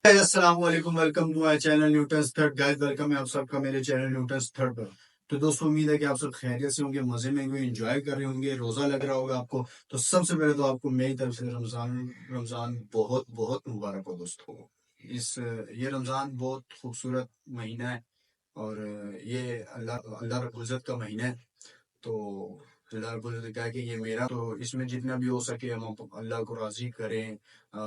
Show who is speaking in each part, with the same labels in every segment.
Speaker 1: السلام علیکم، welcome to my channel Newtons third guys, welcome ہے آپ سب کا میرے چینل نیوٹنس تھرڈ پر۔ تو دوستو امید ہے کہ آپ سب خیریت سے ہوں گے، مزے میں ہوں گے، انجوائے کر رہے ہوں گے، روزہ لگ رہا ہوگا آپ کو۔ تو سب سے پہلے تو آپ کو میری طرف سے رمضان بہت بہت مبارک ہو دوستو۔ یہ رمضان بہت خوبصورت مہینہ ہے، اور یہ اللہ رب العزت کا مہینہ ہے۔ تو اللہ رب العزت نے کہا کہ یہ میرا، تو اس میں جتنا بھی ہو سکے ہم اللہ کو راضی کریں،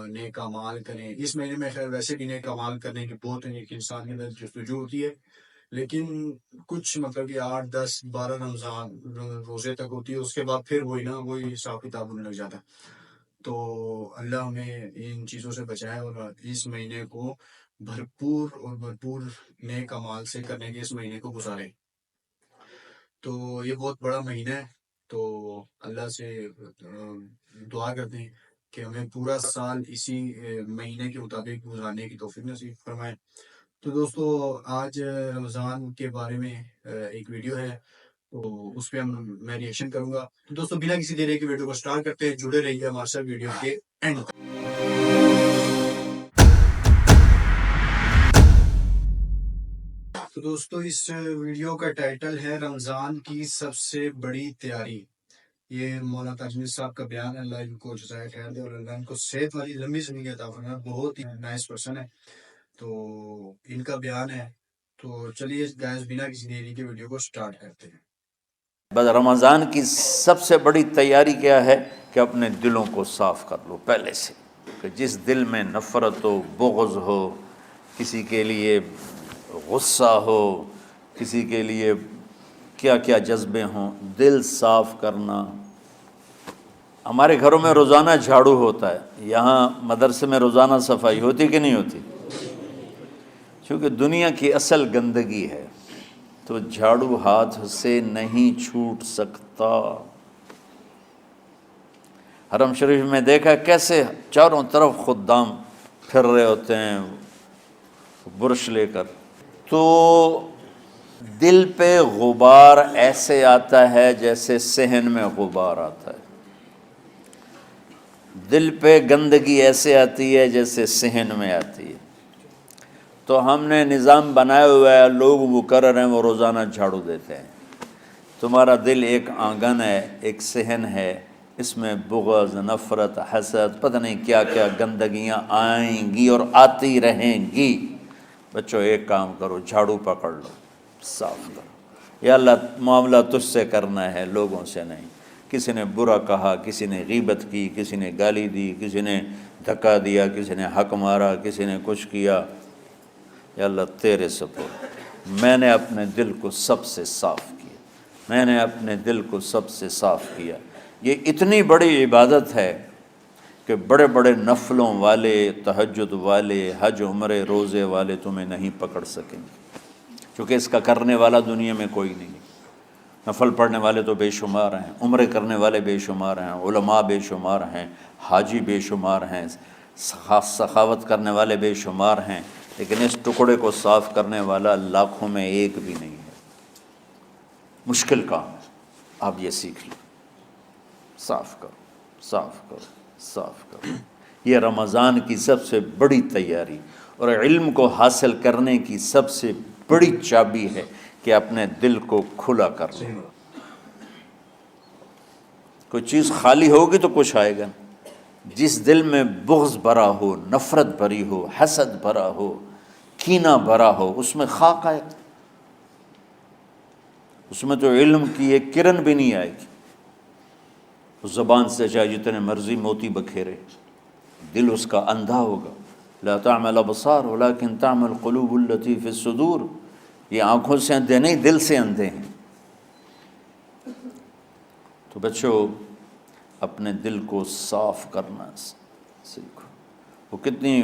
Speaker 1: نیک اعمال کریں۔ اس مہینے میں خیر ویسے بھی نیک اعمال کرنے کی بہت ایک انسان کے اندر جستجو ہوتی ہے، لیکن کچھ مطلب کہ 8 10 12 رمضان روزے تک ہوتی ہے، اس کے بعد پھر وہی حساب کتاب ہونے لگ جاتا ہے۔ تو اللہ ہمیں ان چیزوں سے بچائے اور اس مہینے کو بھرپور نیک اعمال سے کرنے کے اس مہینے کو گزارے۔ تو یہ بہت بڑا مہینہ ہے، تو اللہ سے دعا کرتے ہیں کہ ہمیں پورا سال اسی مہینے کے مطابق گزارنے کی توفیق نصیب فرمائے۔ تو دوستو آج رمضان کے بارے میں ایک ویڈیو ہے، تو اس پہ میں ریئیکشن کروں گا۔ تو دوستو بنا کسی دیری کے ویڈیو کو سٹارٹ کرتے ہیں، جڑے رہیے ہمارے ساتھ ویڈیو کے اینڈ تک۔ تو دوستو اس ویڈیو کا ٹائٹل ہے رمضان کی سب سے بڑی تیاری۔ یہ مولانا تاجمیر صاحب کا بیان ہے، اللہ ان کو جزائے خیر دے اور اللہ ان کو صحت والی لمبی زندگی عطا فرمائے۔ بہت ہی نائس پرسن ہے، تو ان کا بیان ہے۔ تو چلیے گائز بنا کسی دیری کے ویڈیو کو سٹارٹ کرتے ہیں۔
Speaker 2: بس رمضان کی سب سے بڑی تیاری کیا ہے کہ اپنے دلوں کو صاف کر لو پہلے سے، کہ جس دل میں نفرت ہو، بغض ہو، کسی کے لیے غصہ ہو، کسی کے لیے کیا کیا جذبے ہوں، دل صاف کرنا۔ ہمارے گھروں میں روزانہ جھاڑو ہوتا ہے، یہاں مدرسے میں روزانہ صفائی ہوتی کہ نہیں ہوتی؟ چونکہ دنیا کی اصل گندگی ہے، تو جھاڑو ہاتھ سے نہیں چھوٹ سکتا۔ حرم شریف میں دیکھا کیسے چاروں طرف خدام پھر رہے ہوتے ہیں برش لے کر۔ تو دل پہ غبار ایسے آتا ہے جیسے صحن میں غبار آتا ہے، دل پہ گندگی ایسے آتی ہے جیسے صحن میں آتی ہے۔ تو ہم نے نظام بنایا ہوا ہے، لوگ وہ کر رہے ہیں، وہ روزانہ جھاڑو دیتے ہیں۔ تمہارا دل ایک آنگن ہے، ایک صحن ہے، اس میں بغض، نفرت، حسد، پتہ نہیں کیا کیا گندگیاں آئیں گی اور آتی رہیں گی۔ بچوں ایک کام کرو، جھاڑو پکڑ لو، صاف کرو۔ یا اللہ معاملہ تجھ سے کرنا ہے، لوگوں سے نہیں۔ کسی نے برا کہا، کسی نے غیبت کی، کسی نے گالی دی، کسی نے دھکا دیا، کسی نے حق مارا، کسی نے کچھ کیا، یا اللہ تیرے سپرد میں نے اپنے دل کو سب سے صاف کیا، میں نے اپنے دل کو سب سے صاف کیا۔ یہ اتنی بڑی عبادت ہے کہ بڑے بڑے نفلوں والے، تہجد والے، حج عمرے روزے والے تمہیں نہیں پکڑ سکیں گے، چونکہ اس کا کرنے والا دنیا میں کوئی نہیں۔ نفل پڑھنے والے تو بے شمار ہیں، عمرے کرنے والے بے شمار ہیں، علماء بے شمار ہیں، حاجی بے شمار ہیں، سخاوت کرنے والے بے شمار ہیں، لیکن اس ٹکڑے کو صاف کرنے والا لاکھوں میں ایک بھی نہیں ہے۔ مشکل کام ہے، آپ یہ سیکھ لیں، صاف کرو، صاف کرو، صاف کرو۔ یہ رمضان کی سب سے بڑی تیاری اور علم کو حاصل کرنے کی سب سے بڑی چابی ہے کہ اپنے دل کو کھلا کر لو۔ کوئی چیز خالی ہوگی تو کچھ آئے گا۔ جس دل میں بغض بھرا ہو، نفرت بھری ہو، حسد بھرا ہو، کینہ بھرا ہو، اس میں خاک آئے گا، اس میں تو علم کی ایک کرن بھی نہیں آئے گی۔ اس زبان سے چاہے جتنے مرضی موتی بکھیرے، دل اس کا اندھا ہوگا۔ لا تعمى الابصار ولكن تعمى القلوب التي في الصدور۔ یہ آنکھوں سے اندھے نہیں، دل سے اندھے ہیں۔ تو بچوں اپنے دل کو صاف کرنا سیکھو۔ وہ کتنی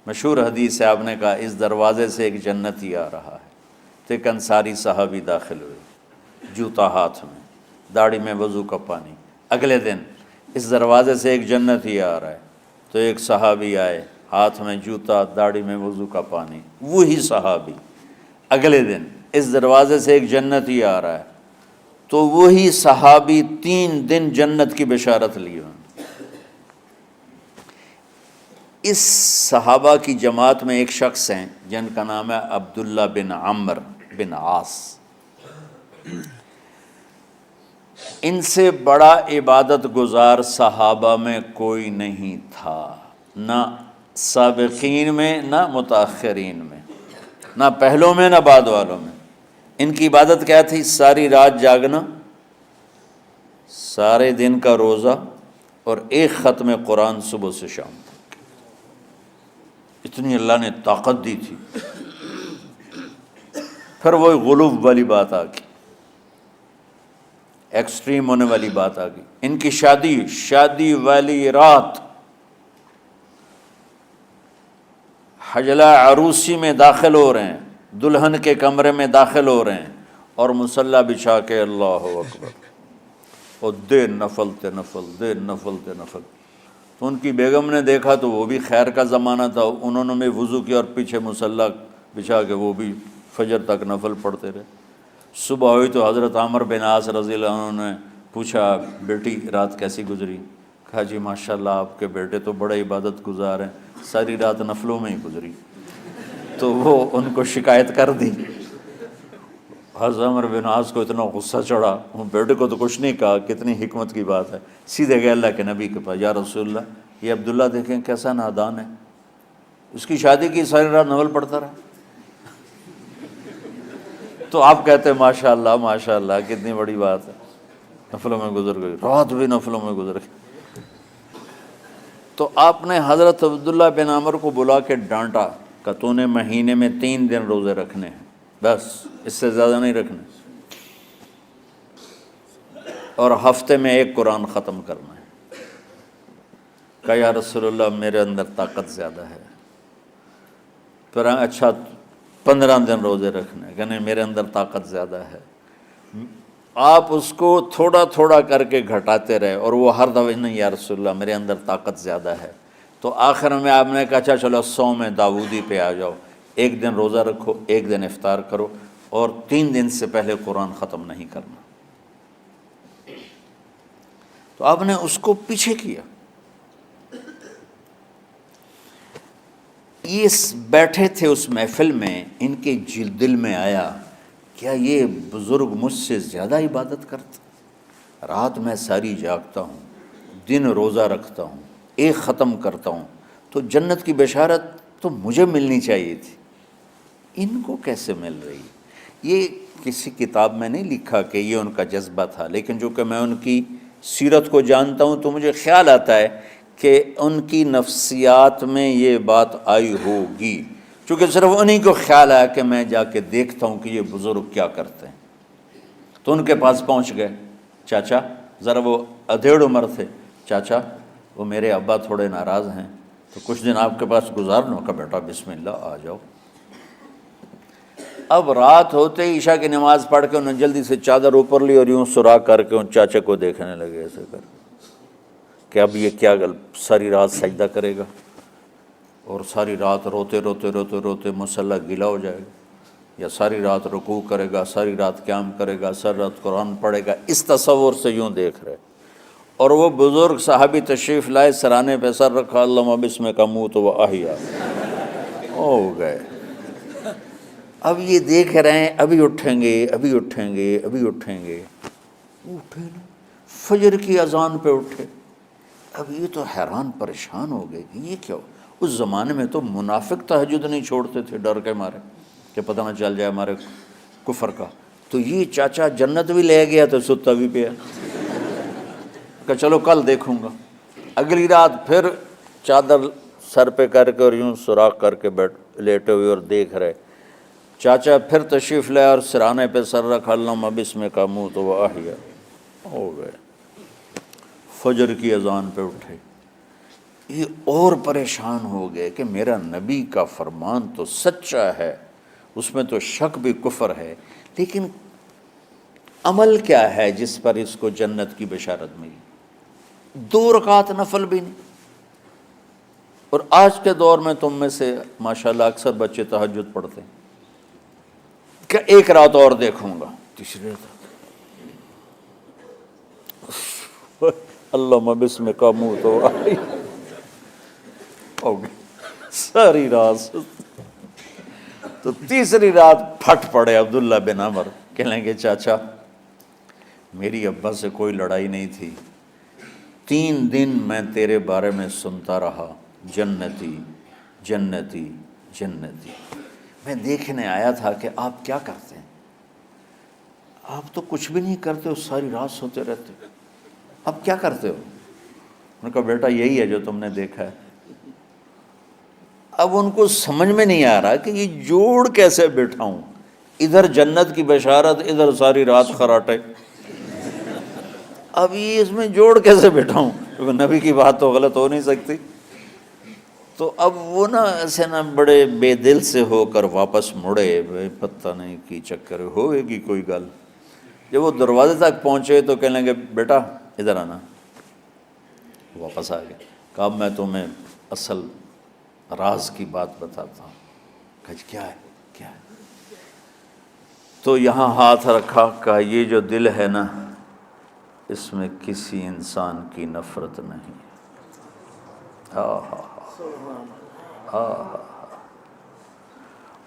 Speaker 2: مشہور حدیث ہے، آپ نے کہا اس دروازے سے ایک جنتی آ رہا ہے، تو ایک انصاری صحابی داخل ہوئے، جوتا ہاتھ میں، داڑھی میں وضو کا پانی۔ اگلے دن اس دروازے سے ایک جنتی آ رہا ہے، تو ایک صحابی آئے، ہاتھ میں جوتا، داڑھی میں وضو کا پانی۔ وہی صحابی اگلے دن اس دروازے سے ایک جنتی آ رہا ہے، تو وہی صحابی 3 دن جنت کی بشارت لیے۔ اس صحابہ کی جماعت میں ایک شخص ہیں جن کا نام ہے عبداللہ بن عمر بن عاص. ان سے بڑا عبادت گزار صحابہ میں کوئی نہیں تھا، نہ سابقین میں نہ متاخرین میں، نہ پہلوں میں نہ بعد والوں میں. ان کی عبادت کیا تھی؟ ساری رات جاگنا، سارے دن کا روزہ، اور ایک ختم قرآن صبح سے شام تک. اتنی اللہ نے طاقت دی تھی. پھر وہی غلو والی بات آ گئی، ایکسٹریم ہونے والی بات آ گئی. ان کی شادی والی رات حجلہ عروسی میں داخل ہو رہے ہیں، دلہن کے کمرے میں داخل ہو رہے ہیں، اور مصلی بچھا کے اللہ اکبر، اور دیر نفل تے نفل، دیر نفل تے نفل. تو ان کی بیگم نے دیکھا تو وہ بھی خیر کا زمانہ تھا، انہوں نے بھی وضو کیا اور پیچھے مصلی بچھا کے وہ بھی فجر تک نفل پڑھتے رہے. صبح ہوئی تو حضرت عمر بن عاص رضی اللہ عنہ نے پوچھا بیٹی رات کیسی گزری؟ کہا جی ماشاءاللہ آپ کے بیٹے تو بڑے عبادت گزار ہیں، ساری رات نفلوں میں ہی گزری. تو وہ ان کو شکایت کر دی. حضرت عمر بن عاص کو اتنا غصہ چڑھا، وہ بیٹے کو تو کچھ نہیں کہا، کتنی حکمت کی بات ہے. سیدھے گئے اللہ کے نبی کے پاس، یا رسول اللہ یہ عبداللہ دیکھیں کیسا نادان ہے، اس کی شادی کی ساری رات نفل پڑھتا رہا. تو آپ کہتے ہیں ماشاءاللہ ماشاءاللہ کتنی بڑی بات ہے، نفلوں میں گزر گئی، رات بھی نفلوں میں گزر گئی. تو آپ نے حضرت عبداللہ بن عمر کو بلا کے ڈانٹا کہ تو نے مہینے میں 3 دن روزے رکھنے ہیں، بس اس سے زیادہ نہیں رکھنے، اور ہفتے میں 1 قرآن ختم کرنا ہے. کہا یا رسول اللہ میرے اندر طاقت زیادہ ہے. پھر اچھا 15 دن روزے رکھنے، کہ نہیں میرے اندر طاقت زیادہ ہے. آپ اس کو تھوڑا تھوڑا کر کے گھٹاتے رہے، اور وہ ہر دفعہ نہیں یا رسول اللہ میرے اندر طاقت زیادہ ہے. تو آخر میں آپ نے کہا اچھا چلو صوم داؤدی پہ آ جاؤ، 1 دن روزہ رکھو، 1 دن افطار کرو، اور 3 دن سے پہلے قرآن ختم نہیں کرنا. تو آپ نے اس کو پیچھے کیا. یہ بیٹھے تھے اس محفل میں، ان کے دل میں آیا کیا یہ بزرگ مجھ سے زیادہ عبادت کرتا؟ رات میں ساری جاگتا ہوں، دن روزہ رکھتا ہوں، 1 ختم کرتا ہوں، تو جنت کی بشارت تو مجھے ملنی چاہیے تھی، ان کو کیسے مل رہی؟ یہ کسی کتاب میں نہیں لکھا کہ یہ ان کا جذبہ تھا، لیکن جو کہ میں ان کی سیرت کو جانتا ہوں تو مجھے خیال آتا ہے کہ ان کی نفسیات میں یہ بات آئی ہوگی، چونکہ صرف انہی کو خیال آیا کہ میں جا کے دیکھتا ہوں کہ یہ بزرگ کیا کرتے ہیں. تو ان کے پاس پہنچ گئے، چاچا ذرا، وہ ادھیڑ عمر تھے، چاچا وہ میرے ابا تھوڑے ناراض ہیں تو کچھ دن آپ کے پاس گزار لوں. کا بیٹا بسم اللہ آ جاؤ. اب رات ہوتے ہی عشاء کی نماز پڑھ کے انہوں نے جلدی سے چادر اوپر لی اور یوں سراغ کر کے ان چاچا کو دیکھنے لگے ایسے کر کہ اب یہ کیا ساری رات سجدہ کرے گا، اور ساری رات روتے روتے روتے روتے مصلی گیلا ہو جائے گا، یا ساری رات رکوع کرے گا، ساری رات قیام کرے گا، ساری رات قرآن پڑھے گا. اس تصور سے یوں دیکھ رہے. اور وہ بزرگ صحابی تشریف لائے، سرانے پہ سر رکھا، اللہم بسمک اموت و احیا، ہو گئے. اب یہ دیکھ رہے ہیں ابھی اٹھیں گے، ابھی اٹھیں گے، ابھی اٹھیں گے. اٹھے نا، فجر کی اذان پہ اٹھے. اب یہ تو حیران پریشان ہو گئے کہ یہ کیا ہو. اس زمانے میں تو منافق تہجد نہیں چھوڑتے تھے ڈر کے مارے کہ پتہ نہ چل جائے ہمارے کفر کا. تو یہ چاچا جنت بھی لے گیا تو ستا بھی پیا کہ چلو کل دیکھوں گا. اگلی رات پھر چادر سر پہ کر کے اور یوں سوراخ کر کے لیٹے ہوئے اور دیکھ رہے. چاچا پھر تشریف لائے اور سرانے پہ سر رکھا، اللہم بسمک اموت و احیا، ہو گئے. فجر کی اذان پہ اٹھے. یہ اور پریشان ہو گئے کہ میرا نبی کا فرمان تو سچا ہے، اس میں تو شک بھی کفر ہے، لیکن عمل کیا ہے جس پر اس کو جنت کی بشارت ملی؟ 2 رکعت نفل بھی نہیں. اور آج کے دور میں تم میں سے ماشاءاللہ اکثر بچے تہجد پڑھتے ہیں کہ 1 رات اور دیکھوں گا، تیسری رات اللہم بسمک اموت و احیا، ہو گئی ساری رات. تو تیسری رات پھٹ پڑے عبداللہ بن عمر، کہنے گے چاچا میری ابا سے کوئی لڑائی نہیں تھی، 3 دن میں تیرے بارے میں سنتا رہا، جنتی جنتی جنتی. میں دیکھنے آیا تھا کہ آپ کیا کرتے ہیں، آپ تو کچھ بھی نہیں کرتے ہو، ساری رات سوتے رہتے ہو، آپ کیا کرتے ہو؟ انہوں نے کہا بیٹا یہی ہے جو تم نے دیکھا ہے. اب ان کو سمجھ میں نہیں آ رہا کہ یہ جوڑ کیسے بٹھاؤں، ادھر جنت کی بشارت، ادھر ساری رات خراٹے. اب یہ اس میں جوڑ کیسے بٹھاؤں، کیونکہ نبی کی بات تو غلط ہو نہیں سکتی. تو اب وہ نا ایسے نا بڑے بے دل سے ہو کر واپس مڑے، پتہ نہیں کی چکر ہوئے گی کوئی گل. جب وہ دروازے تک پہنچے تو کہنے لگے بیٹا ادھر آنا. واپس آ گئے. کہا میں تمہیں اصل راز کی بات بتاتا ہوں. کہا کیا ہے کیا ہے؟ تو یہاں ہاتھ رکھا، کہا یہ جو دل ہے نا اس میں کسی انسان کی نفرت نہیں.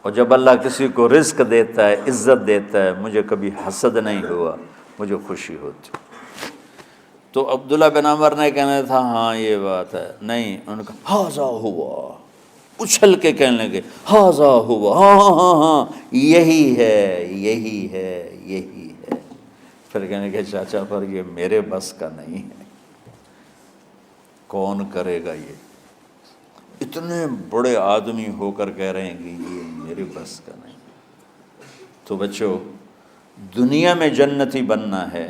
Speaker 2: اور جب اللہ کسی کو رزق دیتا ہے، عزت دیتا ہے، مجھے کبھی حسد نہیں ہوا، مجھے خوشی ہوتی. تو عبداللہ بن عمر نے کہنا تھا ہاں یہ بات ہے، نہیں، انہوں نے کہا ہاذا ہوا، اچھل کے کہنے لگے ہاذا ہوا، ہاں ہاں ہاں ہاں یہی ہے یہی ہے یہی ہے. پھر کہنے کہ چاچا پر یہ میرے بس کا نہیں ہے، کون کرے گا یہ؟ اتنے بڑے آدمی ہو کر کہہ رہے ہیں کہ یہ میرے بس کا نہیں. تو بچوں، دنیا میں جنتی بننا ہے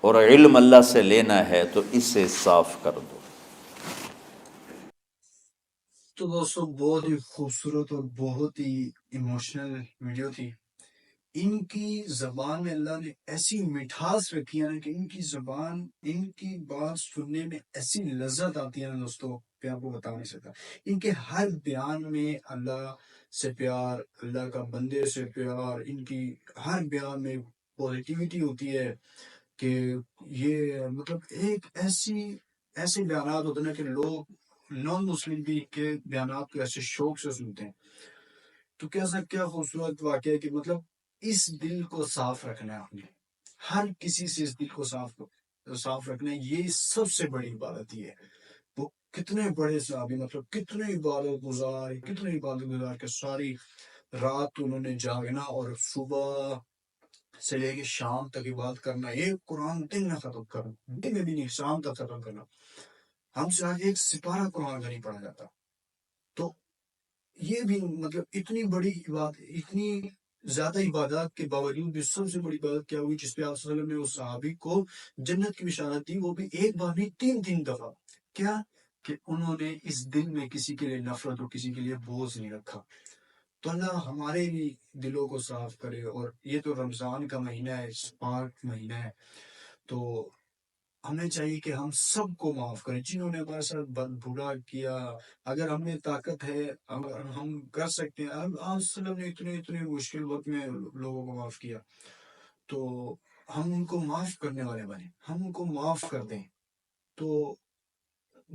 Speaker 2: اور علم اللہ سے لینا ہے تو اسے صاف کر دو.
Speaker 1: تو دوستو بہت ہی خوبصورت اور بہت ہی ایموشنل ویڈیو تھی. ان کی زبان میں اللہ نے ایسی مٹھاس رکھی ہے نا کہ ان کی زبان، ان کی بات سننے میں ایسی لذت آتی ہے نا دوستو کہ آپ کو بتا نہیں سکتا. ان کے ہر بیان میں اللہ سے پیار، اللہ کا بندے سے پیار، ان کی ہر بیان میں پازیٹیوٹی ہوتی ہے کہ یہ مطلب ایک ایسے بیانات ہوتے ہیں کہ لوگ نان مسلم بھی کے بیانات کو ایسے شوق سے سنتے ہیں. تو کیا خوبصورت واقعہ ہے کہ مطلب اس دل کو صاف رکھنا ہے، آپ نے ہر کسی سے اس دل کو صاف رکھنا ہے. یہ سب سے بڑی عبادت یہ ہے. وہ کتنے بڑے صحابی، مطلب کتنے عبادت گزار کے ساری رات انہوں نے جاگنا اور صبح سے لے کے شام تک عبادت کرنا. ایک قرآن دن میں ختم کرنا، دن میں بھی نہیں، شام تک ختم کرنا. ہم سے آگے ایک سپارہ قرآن کا نہیں پڑھا جاتا. تو یہ بھی مطلب اتنی بڑی عبادت، اتنی زیادہ عبادات کے باوجود بھی سب سے بڑی عبادت کیا ہوئی جس پہ آپ صلی اللہ علیہ وسلم نے اس صحابی کو جنت کی بشارت دی، وہ بھی ایک بار نہیں 3 دفعہ. کیا کہ انہوں نے اس دل میں کسی کے لیے نفرت اور کسی کے لیے بوجھ نہیں رکھا. تو اللہ ہمارے بھی دلوں کو صاف کرے. اور یہ تو رمضان کا مہینہ ہے، پاک مہینہ ہے، تو ہمیں چاہیے کہ ہم سب کو معاف کریں جنہوں نے ہمارے ساتھ برا کیا. اگر ہم میں طاقت ہے، اگر ہم کر سکتے ہیں، آپ وسلم نے اتنے مشکل وقت میں لوگوں کو معاف کیا، تو ہم ان کو معاف کرنے والے بنے، ہم ان کو معاف کر دیں. تو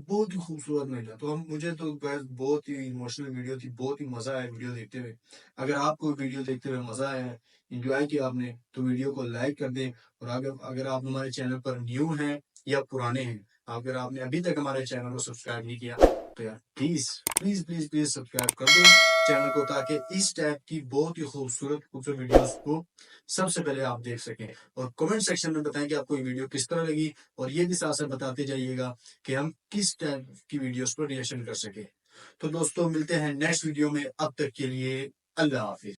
Speaker 1: بہت ہی خوبصورت ملا. تو مجھے تو بہت ہی ایموشنل ویڈیو تھی، بہت ہی مزہ آیا ویڈیو دیکھتے ہوئے. اگر آپ کو ویڈیو دیکھتے ہوئے مزہ آیا ہے، انجوائے کیا آپ نے، تو ویڈیو کو لائک کر دیں. اور اگر آپ ہمارے چینل پر نیو ہیں یا پرانے ہیں، اگر آپ نے ابھی تک ہمارے چینل کو سبسکرائب نہیں کیا تو یار please please please please subscribe کر دو چینل کو، تاکہ اس ٹائپ کی بہت ہی خوبصورت ویڈیوز کو سب سے پہلے آپ دیکھ سکیں. اور کمنٹ سیکشن میں بتائیں کہ آپ کو یہ ویڈیو کس طرح لگی، اور یہ بھی ساتھ ساتھ بتاتے جائیے گا کہ ہم کس ٹائپ کی ویڈیوز پر ریئیکشن کر سکیں. تو دوستوں ملتے ہیں نیکسٹ ویڈیو میں، اب تک کے لیے اللہ حافظ.